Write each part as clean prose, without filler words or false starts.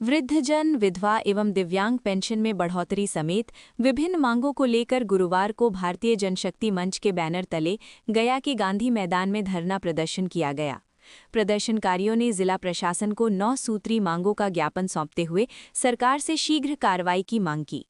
वृद्धजन, विधवा एवं दिव्यांग पेंशन में बढ़ोतरी समेत विभिन्न मांगों को लेकर गुरुवार को भारतीय जनशक्ति मंच के बैनर तले गया के गांधी मैदान में धरना प्रदर्शन किया गया। प्रदर्शनकारियों ने जिला प्रशासन को 9 सूत्री मांगों का ज्ञापन सौंपते हुए सरकार से शीघ्र कार्रवाई की मांग की।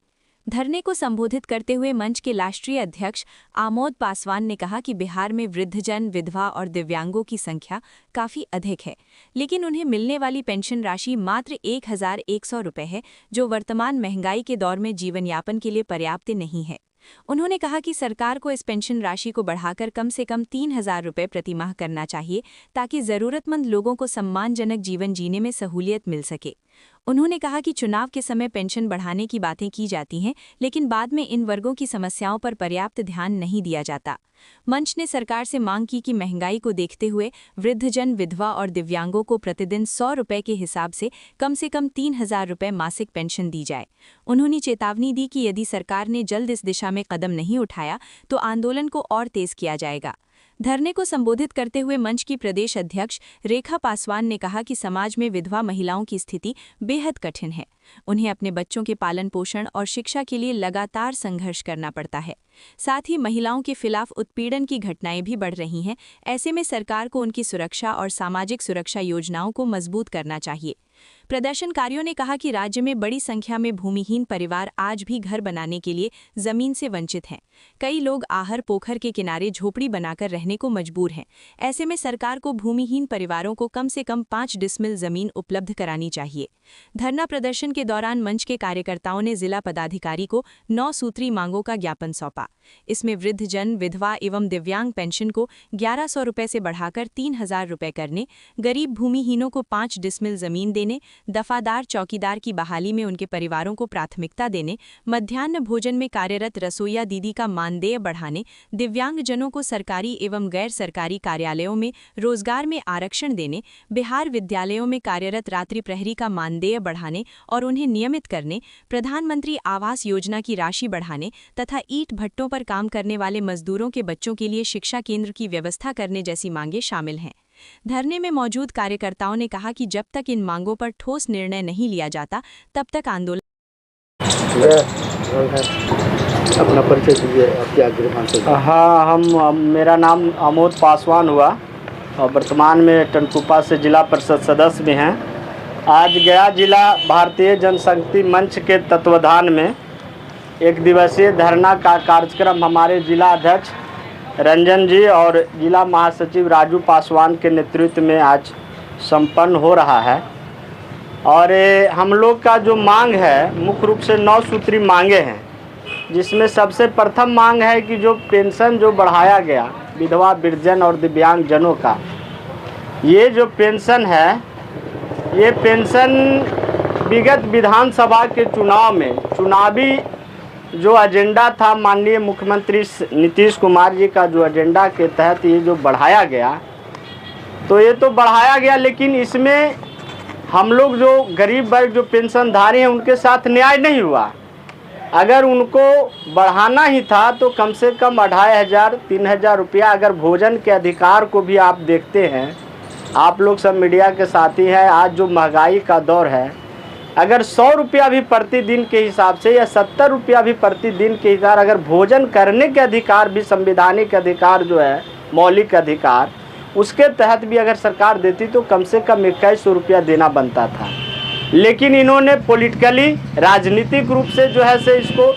धरने को संबोधित करते हुए मंच के राष्ट्रीय अध्यक्ष आमोद पासवान ने कहा कि बिहार में वृद्धजन, विधवा और दिव्यांगों की संख्या काफी अधिक है, लेकिन उन्हें मिलने वाली पेंशन राशि मात्र 1100 रुपये है, जो वर्तमान महंगाई के दौर में जीवनयापन के लिए पर्याप्त नहीं है। उन्होंने कहा कि सरकार को इस पेंशन राशि को बढ़ाकर कम से कम 3000 रुपये प्रतिमाह करना चाहिए, ताकि जरूरतमंद लोगों को सम्मानजनक जीवन जीने में सहूलियत मिल सके। उन्होंने कहा कि चुनाव के समय पेंशन बढ़ाने की बातें की जाती हैं, लेकिन बाद में इन वर्गों की समस्याओं पर पर्याप्त ध्यान नहीं दिया जाता। मंच ने सरकार से मांग की कि महंगाई को देखते हुए वृद्धजन, विधवा और दिव्यांगों को प्रतिदिन 100 रुपये के हिसाब से कम 3000 रुपये मासिक पेंशन दी जाए। उन्होंने चेतावनी दी कि यदि सरकार ने जल्द इस दिशा में कदम नहीं उठाया तो आंदोलन को और तेज किया जाएगा। धरने को संबोधित करते हुए मंच की प्रदेश अध्यक्ष रेखा पासवान ने कहा कि समाज में विधवा महिलाओं की स्थिति बेहद कठिन है। उन्हें अपने बच्चों के पालन पोषण और शिक्षा के लिए लगातार संघर्ष करना पड़ता है। साथ ही महिलाओं के खिलाफ उत्पीड़न की घटनाएं भी बढ़ रही हैं। ऐसे में सरकार को उनकी सुरक्षा और सामाजिक सुरक्षा योजनाओं को मजबूत करना चाहिए। प्रदर्शनकारियों ने कहा कि राज्य में बड़ी संख्या में भूमिहीन परिवार आज भी घर बनाने के लिए जमीन से वंचित हैं। कई लोग आहर पोखर के किनारे झोपड़ी बनाकर रहने को मजबूर हैं। ऐसे में सरकार को भूमिहीन परिवारों को कम से कम 5 डिसमिल जमीन उपलब्ध करानी चाहिए। धरना प्रदर्शन के दौरान मंच के कार्यकर्ताओं ने जिला पदाधिकारी को 9 सूत्री मांगों का ज्ञापन सौंपा। इसमें वृद्धजन, विधवा एवं दिव्यांग पेंशन को 1100 रुपये से बढ़ाकर 3000 रुपये करने, गरीब भूमिहीनों को 5 डिसमिल जमीन देने, दफादार चौकीदार की बहाली में उनके परिवारों को प्राथमिकता देने, मध्याह्न भोजन में कार्यरत रसोइया दीदी का मानदेय बढ़ाने, दिव्यांगजनों को सरकारी एवं गैर सरकारी कार्यालयों में रोजगार में आरक्षण देने, बिहार विद्यालयों में कार्यरत रात्रि प्रहरी का मानदेय बढ़ाने और उन्हें नियमित करने, प्रधानमंत्री आवास योजना की राशि बढ़ाने तथा ईंट भट्टों पर काम करने वाले मजदूरों के बच्चों के लिए शिक्षा केंद्र की व्यवस्था करने जैसी मांगें शामिल हैं। धरने में मौजूद कार्यकर्ताओं ने कहा कि जब तक इन मांगों पर ठोस निर्णय नहीं लिया जाता, तब तक आंदोलन। अपना परिचय दीजिए, आपके आगे। हाँ, मेरा नाम आमोद पासवान हुआ और वर्तमान में टनकुप्पा से जिला परिषद सदस्य भी हैं। आज गया जिला भारतीय जनशक्ति मंच के तत्वाधान में एक दिवसीय धरना का कार्यक्रम हमारे जिला अध्यक्ष रंजन जी और जिला महासचिव राजू पासवान के नेतृत्व में आज संपन्न हो रहा है। और हम लोग का जो मांग है मुख्य रूप से 9 सूत्री मांगे हैं, जिसमें सबसे प्रथम मांग है कि जो पेंशन जो बढ़ाया गया विधवा, वृद्धजन और दिव्यांग जनों का, ये जो पेंशन है, ये पेंशन विगत विधानसभा के चुनाव में चुनावी जो एजेंडा था माननीय मुख्यमंत्री नीतीश कुमार जी का जो एजेंडा के तहत ये जो बढ़ाया गया, तो ये तो बढ़ाया गया, लेकिन इसमें हम लोग जो गरीब वर्ग जो पेंशनधारी हैं उनके साथ न्याय नहीं हुआ। अगर उनको बढ़ाना ही था तो कम से कम 2500-3000 रुपया, अगर भोजन के अधिकार को भी आप देखते हैं, आप लोग सब मीडिया के साथी हैं, आज जो महंगाई का दौर है, अगर 100 रुपया भी प्रतिदिन के हिसाब से या 70 रुपया भी प्रतिदिन के हिसाब, अगर भोजन करने के अधिकार भी संवैधानिक अधिकार जो है मौलिक अधिकार, उसके तहत भी अगर सरकार देती तो कम से कम 2100 रुपया देना बनता था। लेकिन इन्होंने पॉलिटिकली राजनीतिक रूप से जो है से इसको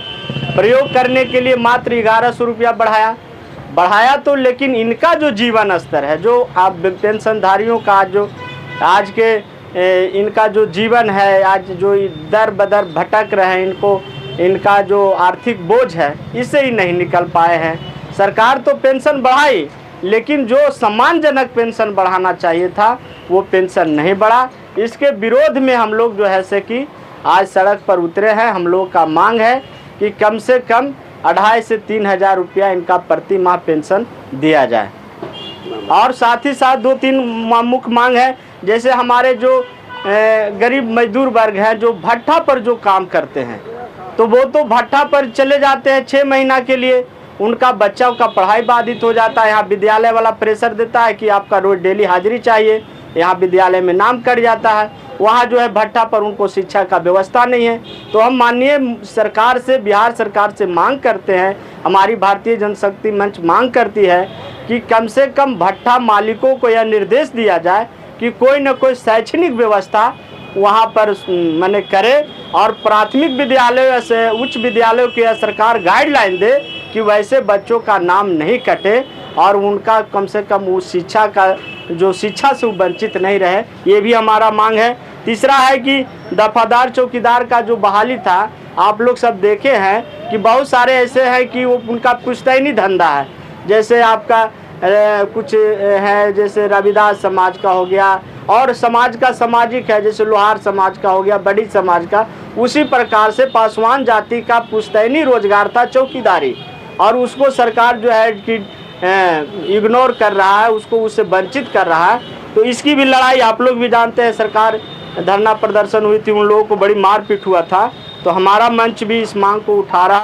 प्रयोग करने के लिए मात्र 1100 रुपया बढ़ाया तो, लेकिन इनका जो जीवन स्तर है, जो आप पेंशनधारियों का जो आज के इनका जो जीवन है, आज जो दर बदर भटक रहे हैं, इनका जो आर्थिक बोझ है, इससे ही नहीं निकल पाए हैं। सरकार तो पेंशन बढ़ाई, लेकिन जो सम्मानजनक पेंशन बढ़ाना चाहिए था वो पेंशन नहीं बढ़ा। इसके विरोध में हम लोग जो है से कि आज सड़क पर उतरे हैं। हम लोग का मांग है कि कम से कम 2500 से 3000 रुपया इनका प्रति माह पेंशन दिया जाए। और साथ ही साथ 2-3 मुख्य मांग है, जैसे हमारे जो गरीब मजदूर वर्ग हैं जो भट्ठा पर जो काम करते हैं, तो वो तो भट्ठा पर चले जाते हैं 6 महीना के लिए, उनका बच्चों का पढ़ाई बाधित हो जाता है। यहाँ विद्यालय वाला प्रेशर देता है कि आपका रोज डेली हाजिरी चाहिए, यहाँ विद्यालय में नाम कट जाता है, वहाँ जो है भट्टा पर उनको शिक्षा का व्यवस्था नहीं है। तो हम माननीय सरकार से, बिहार सरकार से मांग करते हैं, हमारी भारतीय जनशक्ति मंच मांग करती है कि कम से कम भट्टा मालिकों को यह निर्देश दिया जाए कि कोई न कोई शैक्षणिक व्यवस्था वहाँ पर माने करे, और प्राथमिक विद्यालयों से उच्च विद्यालयों की सरकार गाइडलाइन दे कि वैसे बच्चों का नाम नहीं कटे और उनका कम से कम उस शिक्षा का जो शिक्षा से वंचित नहीं रहे, ये भी हमारा मांग है। तीसरा है कि दफादार चौकीदार का जो बहाली था, आप लोग सब देखे हैं कि बहुत सारे ऐसे हैं कि वो उनका पुश्तैनी धंधा है। जैसे आपका कुछ है, जैसे रविदास समाज का हो गया, और समाज का सामाजिक है, जैसे लोहार समाज का हो गया, बड़ी समाज का। उसी प्रकार से पासवान जाति का पुश्तैनी रोजगार था चौकीदारी, और उसको सरकार जो है कि इग्नोर कर रहा है, उसको उससे वंचित कर रहा है। तो इसकी भी लड़ाई आप लोग भी जानते हैं, सरकार धरना प्रदर्शन हुई थी, उन लोगों को बड़ी मारपीट हुआ था। तो हमारा मंच भी इस मांग को उठा रहा है।